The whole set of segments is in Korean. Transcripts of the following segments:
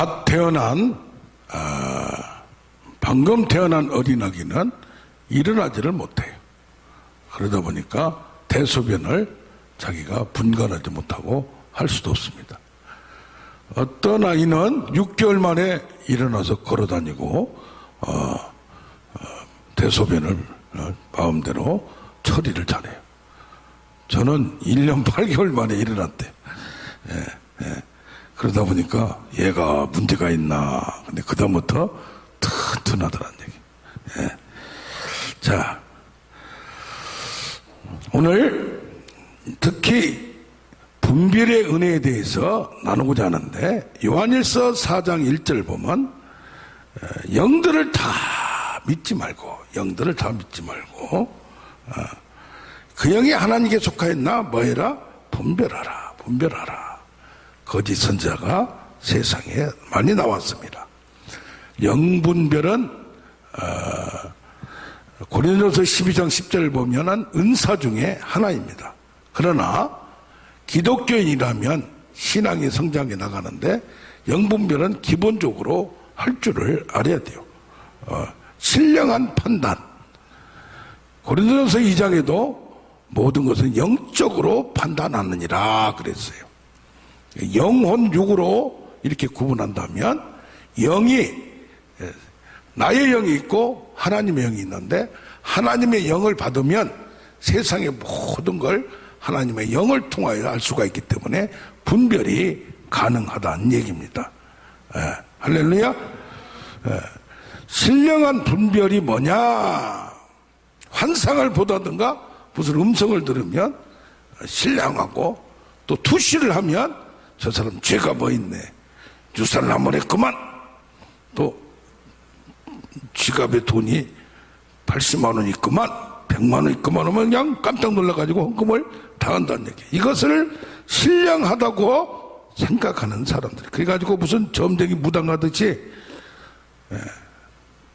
갓 태어난 방금 태어난 어린아기는 일어나지를 못해요. 그러다 보니까 대소변을 자기가 분간하지 못하고 할 수도 없습니다. 어떤 아이는 6개월 만에 일어나서 걸어다니고 대소변을 마음대로 처리를 잘해요. 저는 1년 8개월 만에 일어났대. 그러다 보니까 얘가 문제가 있나. 근데 그다음부터 튼튼하더란 얘기. 자, 오늘 특히 분별의 은혜에 대해서 나누고자 하는데, 요한일서 4장 1절 보면 영들을 다 믿지 말고 그 영이 하나님께 속하였나 뭐해라? 분별하라. 거짓 선지자가 세상에 많이 나왔습니다. 영분별은 고린도서 12장 10절을 보면은 은사 중에 하나입니다. 그러나 기독교인이라면 신앙이 성장해 나가는데 영분별은 기본적으로 할 줄을 알아야 돼요. 신령한 판단. 고린도서 2장에도 모든 것은 영적으로 판단하느니라 그랬어요. 영혼 육으로 이렇게 구분한다면 영이, 나의 영이 있고 하나님의 영이 있는데, 하나님의 영을 받으면 세상의 모든 걸 하나님의 영을 통하여 알 수가 있기 때문에 분별이 가능하다는 얘기입니다. 할렐루야. 신령한 분별이 뭐냐? 환상을 보다든가 무슨 음성을 들으면 신령하고, 또 투시를 하면 저 사람 죄가 뭐 있네, 주사를 한번 했구만, 또 지갑에 돈이 80만 원 있구만, 100만 원 있구만 하면 그냥 깜짝 놀라가지고 헌금을 당한다는 얘기. 이것을 신령하다고 생각하는 사람들, 그래가지고 무슨 점쟁이 무당 하듯이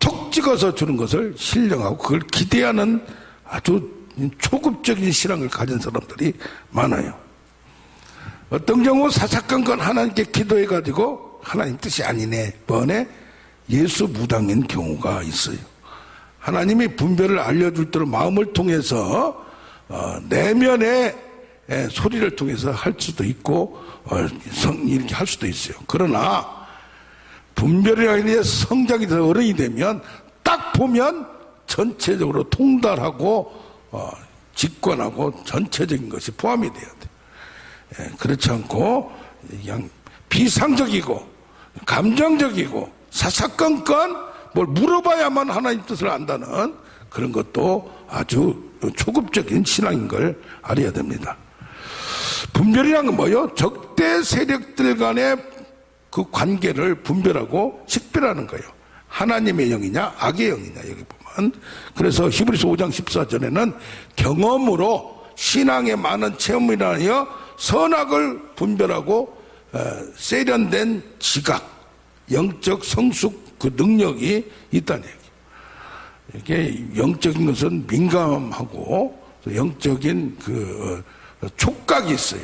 톡 찍어서 주는 것을 신령하고 그걸 기대하는 아주 초급적인 신앙을 가진 사람들이 많아요. 어떤 경우 사사건건 하나님께 기도해가지고 하나님 뜻이 아니네 뻔해 예수 무당인 경우가 있어요. 하나님이 분별을 알려줄 대로 마음을 통해서 내면의 소리를 통해서 할 수도 있고 이렇게 할 수도 있어요. 그러나 분별이라는 게 성장이 더 어른이 되면 딱 보면 전체적으로 통달하고 직관하고 전체적인 것이 포함이 돼야 돼. 그렇지 않고 그냥 비상적이고 감정적이고 사사건건 뭘 물어봐야만 하나님 뜻을 안다는 그런 것도 아주 초급적인 신앙인 걸 알아야 됩니다. 분별이란 건 뭐예요? 적대 세력들 간의 그 관계를 분별하고 식별하는 거예요. 하나님의 영이냐 악의 영이냐 여기 보면. 그래서 히브리서 5장 14절에는 경험으로 신앙의 많은 체험이라 하여 선악을 분별하고 세련된 지각, 영적 성숙 그 능력이 있다는 얘기. 이게 영적인 것은 민감하고 영적인 그 촉각이 있어요.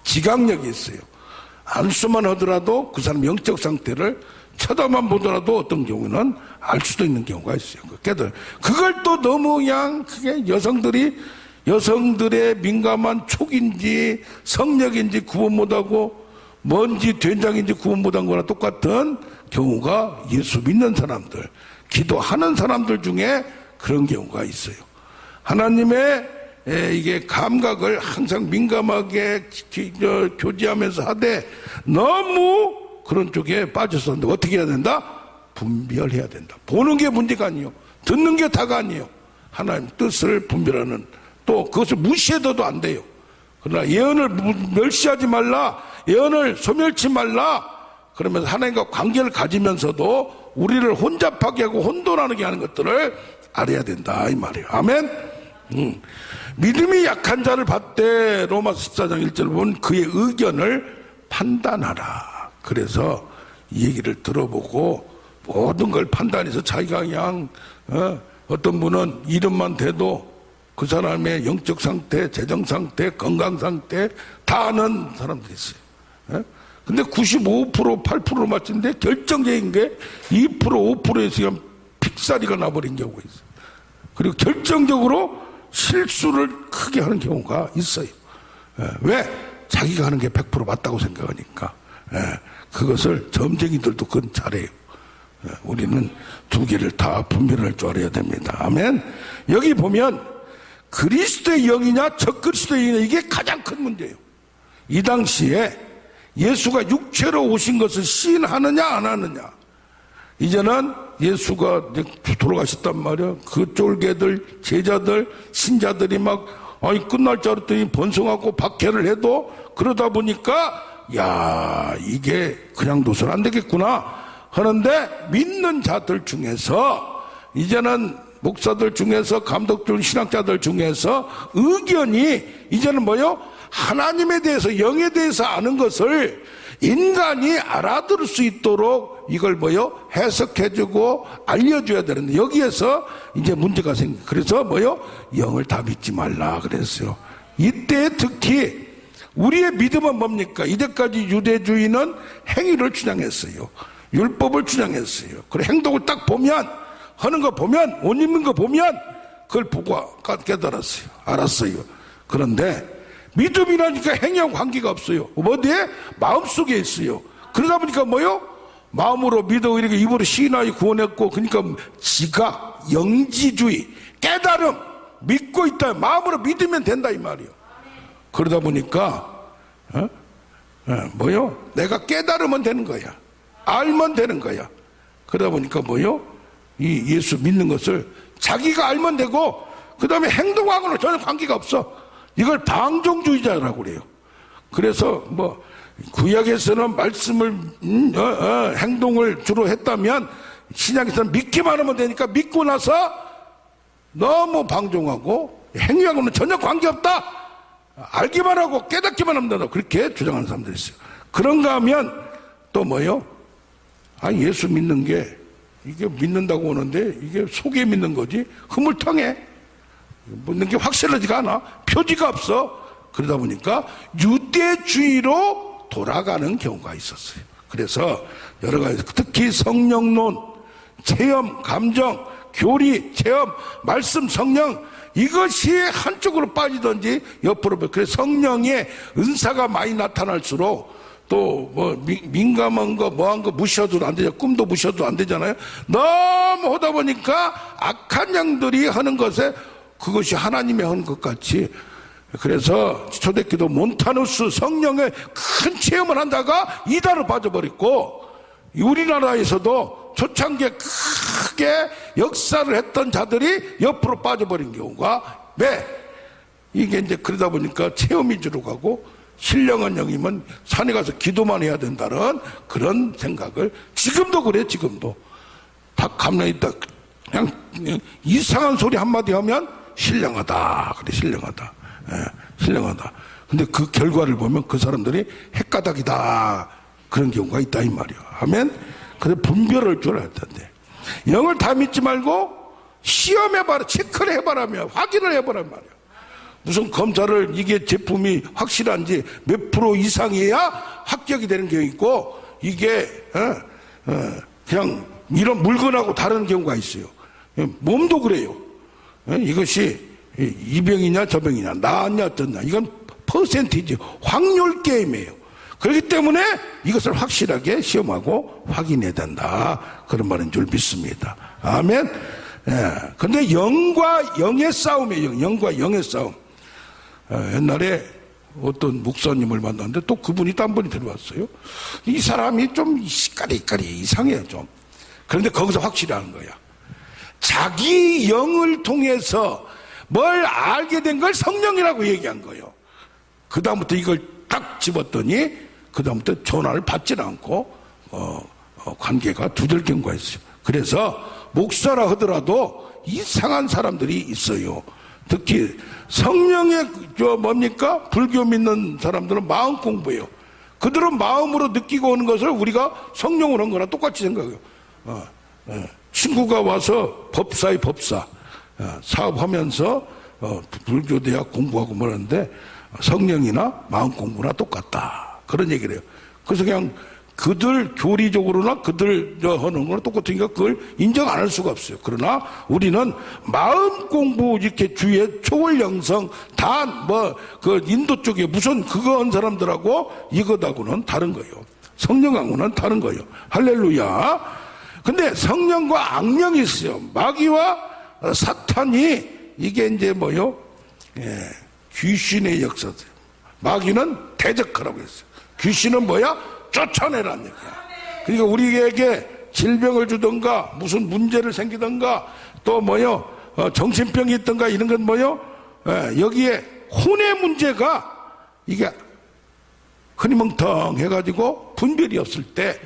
지각력이 있어요. 안수만 하더라도 그 사람 영적 상태를 쳐다만 보더라도 어떤 경우는 알 수도 있는 경우가 있어요. 그걸 또 너무 그냥 그게 여성들의 민감한 촉인지 성력인지 구분 못하고 뭔지 된장인지 구분 못한 거나 똑같은 경우가 예수 믿는 사람들, 기도하는 사람들 중에 그런 경우가 있어요. 하나님의 이게 감각을 항상 민감하게 교제하면서 하되 너무 그런 쪽에 빠졌었는데 어떻게 해야 된다? 분별해야 된다. 보는 게 문제가 아니에요. 듣는 게 다가 아니에요. 하나님 뜻을 분별하는, 또 그것을 무시해도 안 돼요. 그러나 예언을 멸시하지 말라, 예언을 소멸치 말라, 그러면서 하나님과 관계를 가지면서도 우리를 혼잡하게 하고 혼돈하게 하는 것들을 알아야 된다 이 말이에요. 아멘. 믿음이 약한 자를 받되 로마서 14장 1절 보면 그의 의견을 판단하라. 그래서 이 얘기를 들어보고 모든 걸 판단해서 자기가 그냥 어떤 분은 이름만 대도 그 사람의 영적 상태, 재정 상태, 건강 상태 다 아는 사람들이 있어요. 근데 95%, 8%로 맞추는데 결정적인 게 2%, 5%에서 픽사리가 나버린 경우가 있어요. 그리고 결정적으로 실수를 크게 하는 경우가 있어요. 왜? 자기가 하는 게 100% 맞다고 생각하니까. 그것을 점쟁이들도 그건 잘해요. 우리는 두 개를 다 분별할 줄 알아야 됩니다. 아멘. 여기 보면 그리스도의 영이냐 적그리스도의 영이냐 이게 가장 큰 문제예요. 이 당시에 예수가 육체로 오신 것을 시인하느냐 안 하느냐. 이제는 예수가 돌아가셨단 말이야. 그 쫄개들 제자들 신자들이 막 끝날 줄 알았더니 번성하고 박해를 해도 그러다 보니까 야 이게 그냥 둬서는 안 되겠구나 하는데 믿는 자들 중에서 이제는 목사들 중에서 감독들 신학자들 중에서 의견이 이제는 뭐요? 하나님에 대해서 영에 대해서 아는 것을 인간이 알아들을 수 있도록 이걸 뭐요? 해석해주고 알려줘야 되는데 여기에서 이제 문제가 생겨. 그래서 뭐요? 영을 다 믿지 말라 그랬어요. 이때 특히 우리의 믿음은 뭡니까? 이제까지 유대주의는 행위를 주장했어요. 율법을 주장했어요. 그리고 행동을 딱 보면 하는 거 보면 옷 입는 거 보면 그걸 보고 깨달았어요. 알았어요. 그런데 믿음이라니까 행위하고 관계가 없어요. 어디에? 마음속에 있어요. 그러다 보니까 뭐요? 마음으로 믿어 이렇게 입으로 시인하여 구원했고 그러니까 지각, 영지주의, 깨달음 믿고 있다. 마음으로 믿으면 된다 이 말이요. 그러다 보니까 뭐요? 내가 깨달으면 되는 거야. 알면 되는 거야. 그러다 보니까 뭐요? 이 예수 믿는 것을 자기가 알면 되고 그 다음에 행동하고는 전혀 관계가 없어. 이걸 방종주의자라고 그래요. 그래서 뭐 구약에서는 말씀을 행동을 주로 했다면 신약에서는 믿기만 하면 되니까 믿고 나서 너무 방종하고 행위하고는 전혀 관계없다. 알기만 하고 깨닫기만 하면 된다. 그렇게 주장하는 사람들이 있어요. 그런가 하면 또 뭐요? 예수 믿는 게 이게 믿는다고 하는데 이게 속에 믿는 거지 흐물탕해. 믿는 게 확실하지가 않아. 표지가 없어. 그러다 보니까 유대주의로 돌아가는 경우가 있었어요. 그래서 여러 가지 특히 성령론, 체험, 감정, 교리, 체험, 말씀, 성령 이것이 한쪽으로 빠지든지 옆으로 그래서 성령의 은사가 많이 나타날수록 또 뭐 민감한 거 뭐한 거 무시해도 안 되죠. 꿈도 무시해도 안 되잖아요. 너무 하다 보니까 악한 영들이 하는 것에 그것이 하나님이 하는 것 같이 그래서 초대기도 몬타누스 성령의 큰 체험을 한다가 이단으로 빠져버렸고 우리나라에서도 초창기에 크게 역사를 했던 자들이 옆으로 빠져버린 경우가 왜? 이게 이제 그러다 보니까 체험 위주로 가고 신령한 영이면 산에 가서 기도만 해야 된다는 그런 생각을 지금도 그래. 지금도 다 가만히 있다 그냥 이상한 소리 한마디 하면 신령하다 그래. 신령하다. 신령하다. 근데 그 결과를 보면 그 사람들이 헷가닥이다 그런 경우가 있다 이 말이야. 하면 그래 분별할 줄 알아야 된대. 영을 다 믿지 말고 시험해봐라. 체크를 해봐라며 확인을 해봐라 말이야. 무슨 검사를 이게 제품이 확실한지 몇 프로 이상이야 합격이 되는 경우 있고 이게 그냥 이런 물건하고 다른 경우가 있어요. 몸도 그래요. 이것이 이 병이냐 저 병이냐 나았냐 어쩌냐 이건 퍼센티지 확률 게임이에요. 그렇기 때문에 이것을 확실하게 시험하고 확인해야 된다 그런 말인 줄 믿습니다. 아멘. 근데 영과 영의 싸움이에요. 영과 영의 싸움. 옛날에 어떤 목사님을 만났는데 또 그분이 딴 분이 들어왔어요. 이 사람이 좀 이까리 이상해요 좀. 그런데 거기서 확실히 하는 거야. 자기 영을 통해서 뭘 알게 된 걸 성령이라고 얘기한 거예요. 그 다음부터 이걸 딱 집었더니 그 다음부터 전화를 받질 않고 관계가 두절 경우가 있어요. 그래서 목사라 하더라도 이상한 사람들이 있어요. 특히 성령의 뭡니까? 불교 믿는 사람들은 마음 공부예요. 그들은 마음으로 느끼고 오는 것을 우리가 성령으로 한 거랑 똑같이 생각해요. 친구가 와서 법사의 법사 사업하면서 불교대학 공부하고 뭐라는데 성령이나 마음 공부나 똑같다 그런 얘기를 해요. 그래서 그냥 그들 교리적으로나 그들 하는 거랑 똑같으니까 그걸 인정 안 할 수가 없어요. 그러나 우리는 마음 공부 이렇게 주의 초월 영성 다 그 인도 쪽에 무슨 그거 한 사람들하고 이것하고는 다른 거예요. 성령하고는 다른 거예요. 할렐루야. 근데 성령과 악령이 있어요. 마귀와 사탄이 이게 이제 뭐요? 귀신의 역사죠. 마귀는 대적하라고 했어요. 귀신은 뭐야? 쫓아내라는 얘기야. 그러니까 우리에게 질병을 주던가 무슨 문제를 생기던가 또 뭐요 정신병이 있던가 이런 건 뭐요 여기에 혼의 문제가 이게 흐리멍텅 해가지고 분별이 없을 때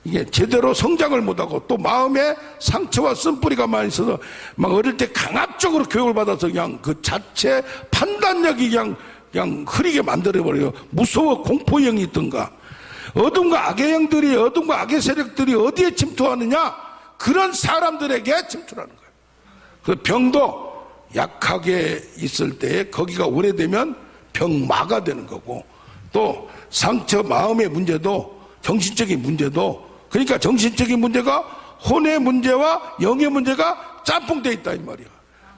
이게 제대로 성장을 못하고 또 마음에 상처와 쓴뿌리가 많이 있어서 막 어릴 때 강압적으로 교육을 받아서 그냥 그 자체 판단력이 그냥 흐리게 만들어버려요. 무서워 공포형이 있던가 어둠과 악의 영들이 어둠과 악의 세력들이 어디에 침투하느냐 그런 사람들에게 침투하는 거예요. 그 병도 약하게 있을 때 거기가 오래되면 병마가 되는 거고 또 상처 마음의 문제도 정신적인 문제도 그러니까 정신적인 문제가 혼의 문제와 영의 문제가 짬뽕돼 있다 이 말이야.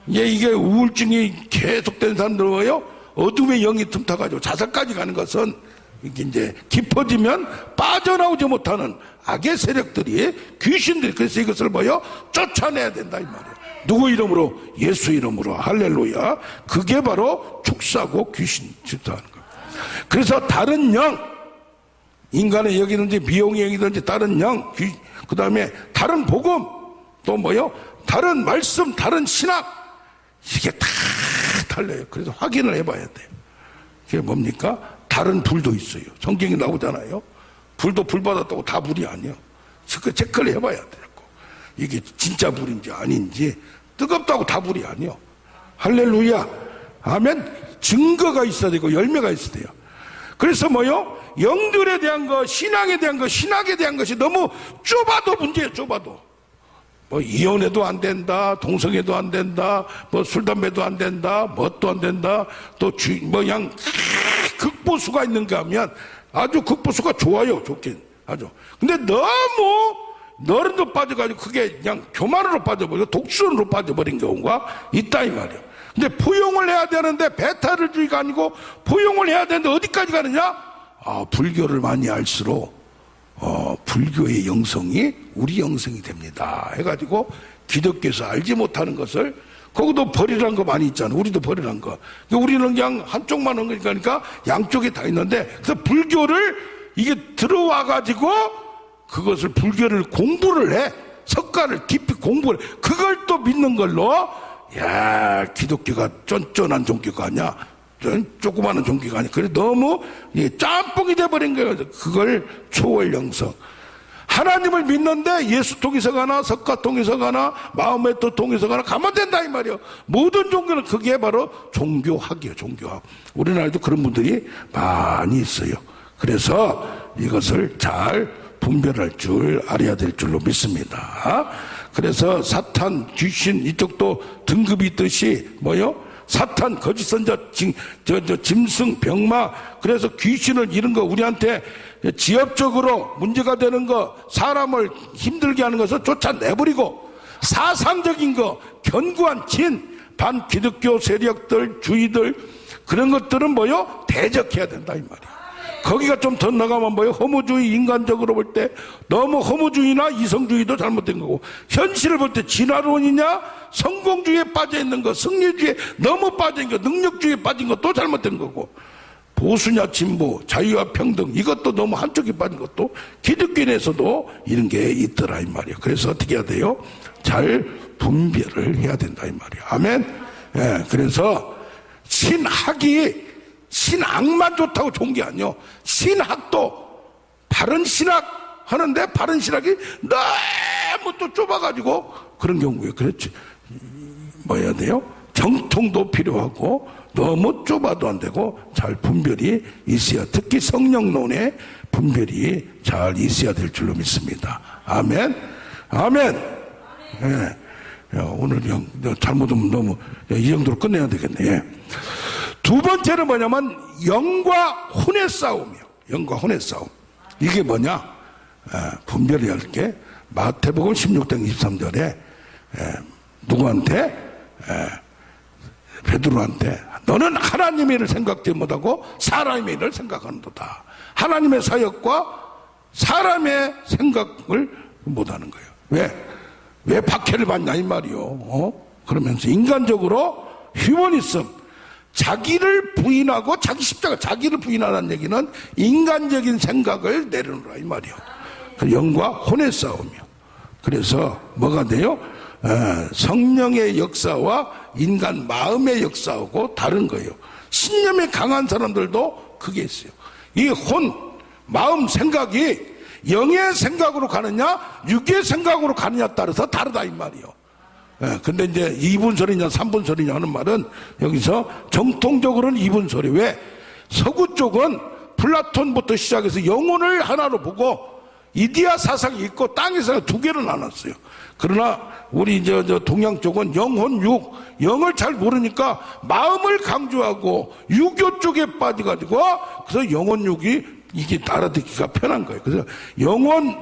이게 우울증이 계속된 사람들은 뭐예요? 어둠의 영이 틈타가지고 자살까지 가는 것은 이게 이제 깊어지면 빠져나오지 못하는 악의 세력들이 귀신들이 그래서 이것을 뭐요? 쫓아내야 된다 이 말이에요. 누구 이름으로? 예수 이름으로. 할렐루야. 그게 바로 축사고 귀신 질투하는 거예요. 그래서 다른 영 인간의 영이든지 미용의 영이든지 다른 영 그 다음에 다른 복음 또 뭐요? 다른 말씀 다른 신학 이게 다 달라요. 그래서 확인을 해봐야 돼요. 그게 뭡니까? 다른 불도 있어요. 성경에 나오잖아요. 불도 불 받았다고 다 불이 아니에요. 체크를 해봐야 돼요. 이게 진짜 불인지 아닌지 뜨겁다고 다 불이 아니에요. 할렐루야. 아멘. 증거가 있어야 되고 열매가 있어야 돼요. 그래서 뭐요? 영들에 대한 것, 신앙에 대한 것, 신학에 대한 것이 너무 좁아도 문제예요. 좁아도. 뭐 이혼해도 안 된다, 동성애도 안 된다, 뭐 술 담배도 안 된다, 뭣도 안 된다, 또 그냥 극보수가 있는가 하면 아주 극보수가 좋아요, 좋긴 아주. 근데 너무 너른도 빠져가지고 그게 그냥 교만으로 빠져버리고 독선으로 빠져버린 경우가 있다 이 말이에요. 근데 포용을 해야 되는데 배타를주의가 아니고 포용을 해야 되는데 어디까지 가느냐? 불교를 많이 알수록 불교의 영성이 우리 영성이 됩니다 해가지고 기독교에서 알지 못하는 것을 거기도 버리라는 거 많이 있잖아. 우리도 버리라는 거. 우리는 그냥 한쪽만 한 거니까 양쪽이 다 있는데 그래서 불교를 이게 들어와가지고 그것을 불교를 공부를 해. 석가를 깊이 공부를 해. 그걸 또 믿는 걸로 야 기독교가 쫀쫀한 종교가 아니야. 조그마한 종교가 아니야. 그래 너무 짬뽕이 돼버린 거예요. 그걸 초월 영성. 하나님을 믿는데 예수 통해서 가나 석가 통해서 가나 마음의 뜻 통해서 가나 가면 된다 이 말이에요. 모든 종교는 그게 바로 종교학이에요. 종교학. 우리나라에도 그런 분들이 많이 있어요. 그래서 이것을 잘 분별할 줄 알아야 될 줄로 믿습니다. 그래서 사탄, 귀신 이쪽도 등급이 있듯이 뭐요? 사탄, 거짓 선자, 짐승, 병마. 그래서 귀신을 이런 거 우리한테 지엽적으로 문제가 되는 거, 사람을 힘들게 하는 것을 쫓아내버리고 사상적인 거, 견고한 진, 반기독교 세력들, 주의들 그런 것들은 뭐요? 대적해야 된다 이 말이에요. 거기가 좀 더 나가면 뭐요? 허무주의, 인간적으로 볼 때 너무 허무주의나 이성주의도 잘못된 거고 현실을 볼 때 진화론이냐 성공주의에 빠져 있는 거, 승리주의에 너무 빠져 있는 거, 능력주의에 빠진 것도 잘못된 거고 보수냐 진보, 자유와 평등 이것도 너무 한쪽에 빠진 것도 기독교인에서도 이런 게 있더라 이 말이에요. 그래서 어떻게 해야 돼요? 잘 분별을 해야 된다 이 말이에요. 아멘. 예, 그래서 신학만 좋다고 좋은 게 아니요. 신학도 바른 신학 하는데 바른 신학이 너무 또 좁아가지고 그런 경우에 그렇지. 뭐 해야 돼요? 정통도 필요하고 너무 좁아도 안 되고 잘 분별이 있어야 특히 성령론의 분별이 잘 있어야 될 줄로 믿습니다. 아멘. 아멘. 예. 오늘 잘못하면 너무 이 정도로 끝내야 되겠네. 예. 두 번째는 뭐냐면 영과 혼의 싸움이요. 영과 혼의 싸움. 이게 뭐냐? 분별해야 할 게 마태복음 16장 23절에 누구한테? 베드로한테 너는 하나님의 일을 생각지 못하고 사람의 일을 생각하는도다. 하나님의 사역과 사람의 생각을 못하는 거예요. 왜 박해를 받냐 이 말이요. 그러면서 인간적으로 휴머니즘, 자기를 부인하고 자기 십자가, 자기를 부인하는 얘기는 인간적인 생각을 내려놓으라 이 말이요. 그 영과 혼의 싸움이요. 그래서 뭐가 돼요? 성령의 역사와 인간 마음의 역사하고 다른 거예요. 신념이 강한 사람들도 그게 있어요. 이 혼, 마음, 생각이 영의 생각으로 가느냐 육의 생각으로 가느냐에 따라서 다르다 이 말이요. 근데 이제 2분설이냐 3분설이냐 하는 말은 여기서 정통적으로는 2분설이. 왜? 서구 쪽은 플라톤부터 시작해서 영혼을 하나로 보고 이데아 사상이 있고 땅에서 두 개로 나눴어요. 그러나 우리 저 동양 쪽은 영혼, 육, 영을 잘 모르니까 마음을 강조하고 유교 쪽에 빠져가지고 그래서 영혼, 육이 이게 알아듣기가 편한 거예요. 그래서 영혼,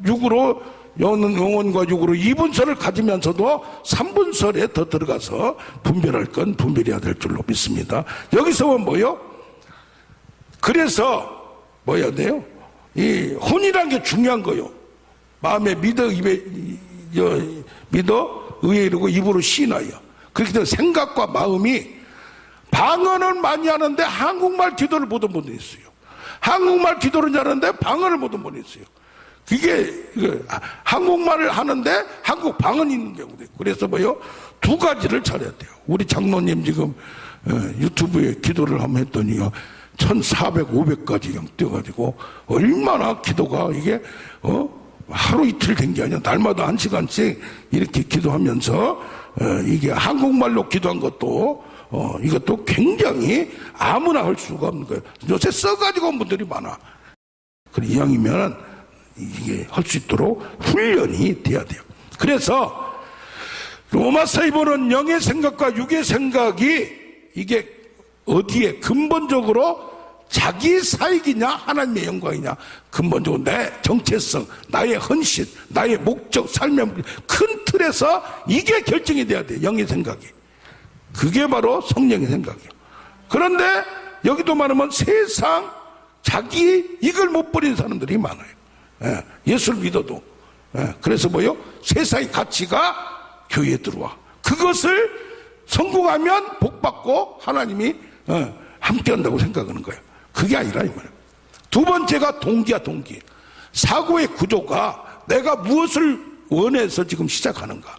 육으로 영혼과 육으로 2분설을 가지면서도 3분설에 더 들어가서 분별할 건 분별해야 될 줄로 믿습니다. 여기서 뭐요? 그래서 뭐 해야 돼요? 이 혼이라는 게 중요한 거요. 마음에 믿어, 입에 믿어, 의에 이르고 입으로 시인하여. 그렇게 되면 생각과 마음이 방언은 많이 하는데 한국말 기도를 못한 분도 있어요. 한국말 기도를 잘하는데 방언을 못한 분이 있어요. 그게 한국말을 하는데 한국 방언이 있는 경우도 있고. 그래서 뭐요? 두 가지를 잘해야 돼요. 우리 장로님 지금 유튜브에 기도를 한번 했더니요 1400, 500까지 그냥 뛰어가지고 얼마나 기도가 이게 하루 이틀 된 게 아니라 날마다 1시간씩 이렇게 기도하면서 이게 한국말로 기도한 것도 이것도 굉장히 아무나 할 수가 없는 거예요. 요새 써가지고 온 분들이 많아. 그래 이왕이면 이게 할 수 있도록 훈련이 돼야 돼요. 그래서 로마서에 보는 영의 생각과 육의 생각이 이게 어디에 근본적으로 자기 사익이냐 하나님의 영광이냐, 근본적으로 내 정체성, 나의 헌신, 나의 목적, 삶의 큰 틀에서 이게 결정이 돼야 돼요. 영의 생각이. 그게 바로 성령의 생각이에요. 그런데 여기도 말하면 세상 자기 이걸 못 버리는 사람들이 많아요. 예수를 믿어도. 그래서 뭐요? 세상의 가치가 교회에 들어와. 그것을 성공하면 복받고 하나님이 함께 한다고 생각하는 거예요. 그게 아니라 이 말이에요. 두 번째가 동기야, 동기. 사고의 구조가 내가 무엇을 원해서 지금 시작하는가,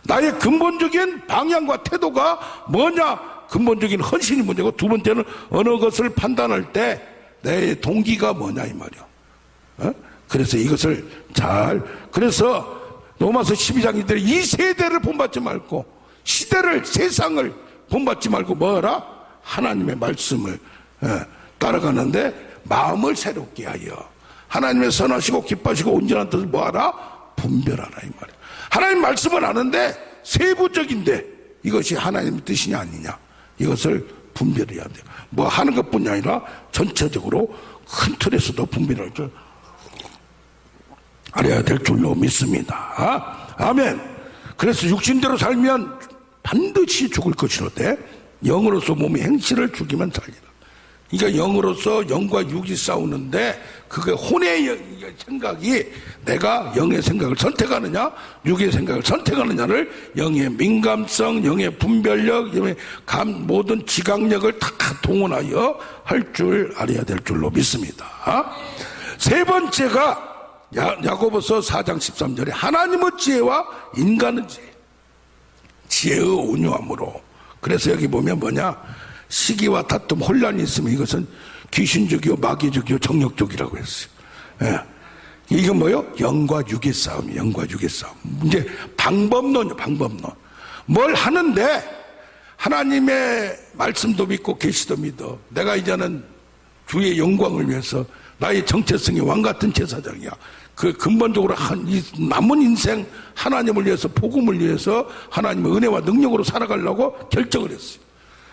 나의 근본적인 방향과 태도가 뭐냐, 근본적인 헌신이 문제고, 두 번째는 어느 것을 판단할 때 내 동기가 뭐냐 이 말이에요. 그래서 이것을 그래서 로마서 12장 이들이 이 세대를 본받지 말고 시대를, 세상을 본받지 말고 뭐하라? 하나님의 말씀을 따라가는데 마음을 새롭게 하여 하나님의 선하시고 기뻐하시고 온전한 뜻을 뭐하라? 분별하라 이 말이에요. 하나님 말씀을 아는데 세부적인데 이것이 하나님의 뜻이냐 아니냐, 이것을 분별해야 돼요. 뭐 하는 것뿐이 아니라 전체적으로 큰 틀에서도 분별할 줄 알아야 될 줄로 믿습니다. 아멘. 그래서 육신대로 살면 반드시 죽을 것이로되 영으로서 몸의 행실을 죽이면 살리라. 그러니까 영으로서 영과 육이 싸우는데 그게 혼의 생각이 내가 영의 생각을 선택하느냐 육의 생각을 선택하느냐를 영의 민감성, 영의 분별력, 영의 모든 지각력을 다 동원하여 할 줄 알아야 될 줄로 믿습니다. 세 번째가 야고보서 4장 13절에 하나님의 지혜와 인간의 지혜, 지혜의 온유함으로. 그래서 여기 보면 뭐냐, 시기와 다툼, 혼란이 있으면 이것은 귀신적이요 마귀적이요 정력적이라고 했어요. 이건 뭐요? 영과 육의 싸움이에요. 영과 육의 싸움. 이제 방법론이요, 방법론. 뭘 하는데 하나님의 말씀도 믿고 계시도 믿어. 내가 이제는 주의 영광을 위해서 나의 정체성이 왕같은 제사장이야. 그 근본적으로 이 남은 인생 하나님을 위해서, 복음을 위해서 하나님의 은혜와 능력으로 살아가려고 결정을 했어요.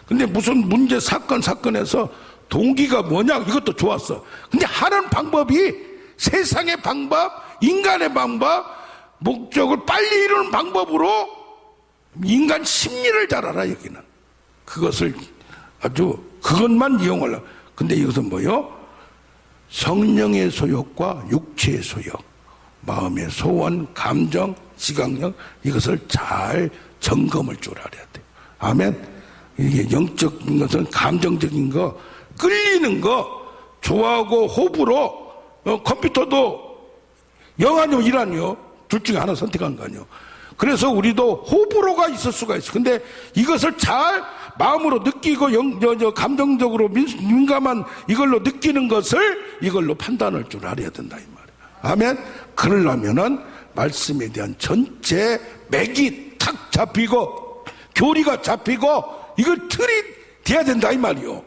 근데 무슨 문제 사건에서 동기가 뭐냐, 이것도 좋았어. 근데 하는 방법이 세상의 방법, 인간의 방법, 목적을 빨리 이루는 방법으로 인간 심리를 잘 알아. 여기는 그것을 아주 그것만 이용하려. 근데 이것은 뭐요? 성령의 소욕과 육체의 소욕, 마음의 소원, 감정, 지각력, 이것을 잘 점검을 줄 알아야 돼요. 아멘. 이게 영적인 것은 감정적인 거, 끌리는 거, 좋아하고 호불호, 컴퓨터도 영 아니요 일 아니요 둘 중에 하나 선택한 거 아니요. 그래서 우리도 호불호가 있을 수가 있어. 근데 이것을 잘 마음으로 느끼고 감정적으로 민감한 이걸로 느끼는 것을 이걸로 판단할 줄 알아야 된다 이 말이야. 아멘. 그러려면은 말씀에 대한 전체 맥이 탁 잡히고 교리가 잡히고 이걸 틀이 돼야 된다 이 말이요.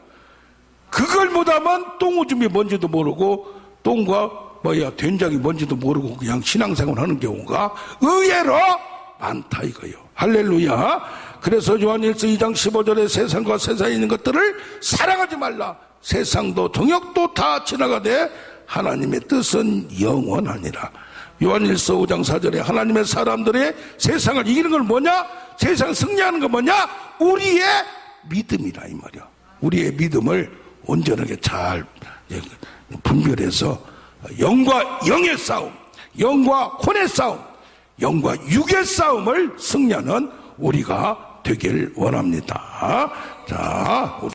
그걸 못하면 똥오줌이 뭔지도 모르고 똥과 된장이 뭔지도 모르고 그냥 신앙생활 하는 경우가 의외로 많다 이거요. 할렐루야. 그래서 요한일서 2장 15절에 세상과 세상에 있는 것들을 사랑하지 말라. 세상도 정욕도 다 지나가되 하나님의 뜻은 영원하니라. 요한일서 5장 4절에 하나님의 사람들의 세상을 이기는 건 뭐냐? 세상 승리하는 건 뭐냐? 우리의 믿음이라 이 말이야. 우리의 믿음을 온전하게 잘 분별해서 영과 영의 싸움, 영과 혼의 싸움, 영과 육의 싸움을 승리하는 우리가 되길 원합니다. 자.